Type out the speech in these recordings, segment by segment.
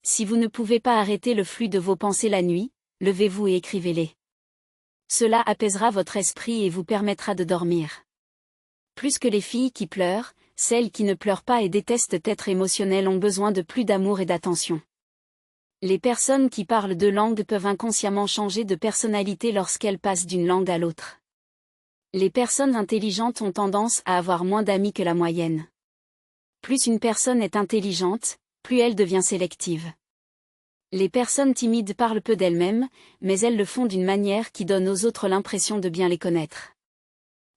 Si vous ne pouvez pas arrêter le flux de vos pensées la nuit, levez-vous et écrivez-les. Cela apaisera votre esprit et vous permettra de dormir. Plus que les filles qui pleurent, celles qui ne pleurent pas et détestent être émotionnelles ont besoin de plus d'amour et d'attention. Les personnes qui parlent deux langues peuvent inconsciemment changer de personnalité lorsqu'elles passent d'une langue à l'autre. Les personnes intelligentes ont tendance à avoir moins d'amis que la moyenne. Plus une personne est intelligente, plus elle devient sélective. Les personnes timides parlent peu d'elles-mêmes, mais elles le font d'une manière qui donne aux autres l'impression de bien les connaître.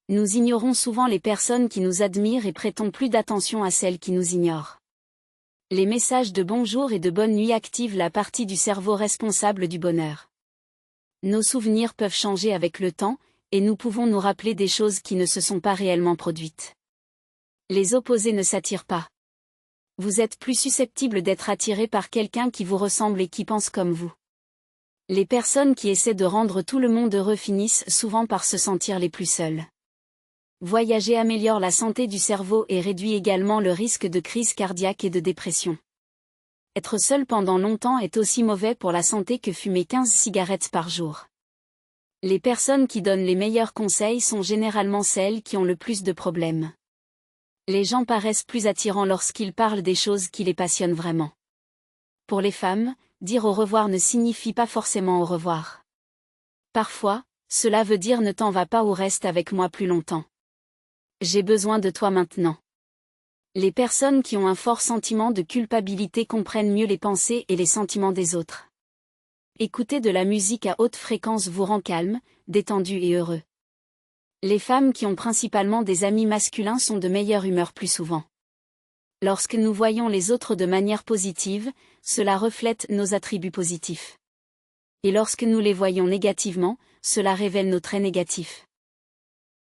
Nous ignorons souvent les personnes qui nous admirent et prêtons plus d'attention à celles qui nous ignorent. Les messages de bonjour et de bonne nuit activent la partie du cerveau responsable du bonheur. Nos souvenirs peuvent changer avec le temps, et nous pouvons nous rappeler des choses qui ne se sont pas réellement produites. Les opposés ne s'attirent pas. Vous êtes plus susceptible d'être attiré par quelqu'un qui vous ressemble et qui pense comme vous. Les personnes qui essaient de rendre tout le monde heureux finissent souvent par se sentir les plus seules. Voyager améliore la santé du cerveau et réduit également le risque de crise cardiaque et de dépression. Être seul pendant longtemps est aussi mauvais pour la santé que fumer 15 cigarettes par jour. Les personnes qui donnent les meilleurs conseils sont généralement celles qui ont le plus de problèmes. Les gens paraissent plus attirants lorsqu'ils parlent des choses qui les passionnent vraiment. Pour les femmes, dire au revoir ne signifie pas forcément au revoir. Parfois, cela veut dire ne t'en vas pas ou reste avec moi plus longtemps. J'ai besoin de toi maintenant. Les personnes qui ont un fort sentiment de culpabilité comprennent mieux les pensées et les sentiments des autres. Écouter de la musique à haute fréquence vous rend calme, détendu et heureux. Les femmes qui ont principalement des amis masculins sont de meilleure humeur plus souvent. Lorsque nous voyons les autres de manière positive, cela reflète nos attributs positifs. Et lorsque nous les voyons négativement, cela révèle nos traits négatifs.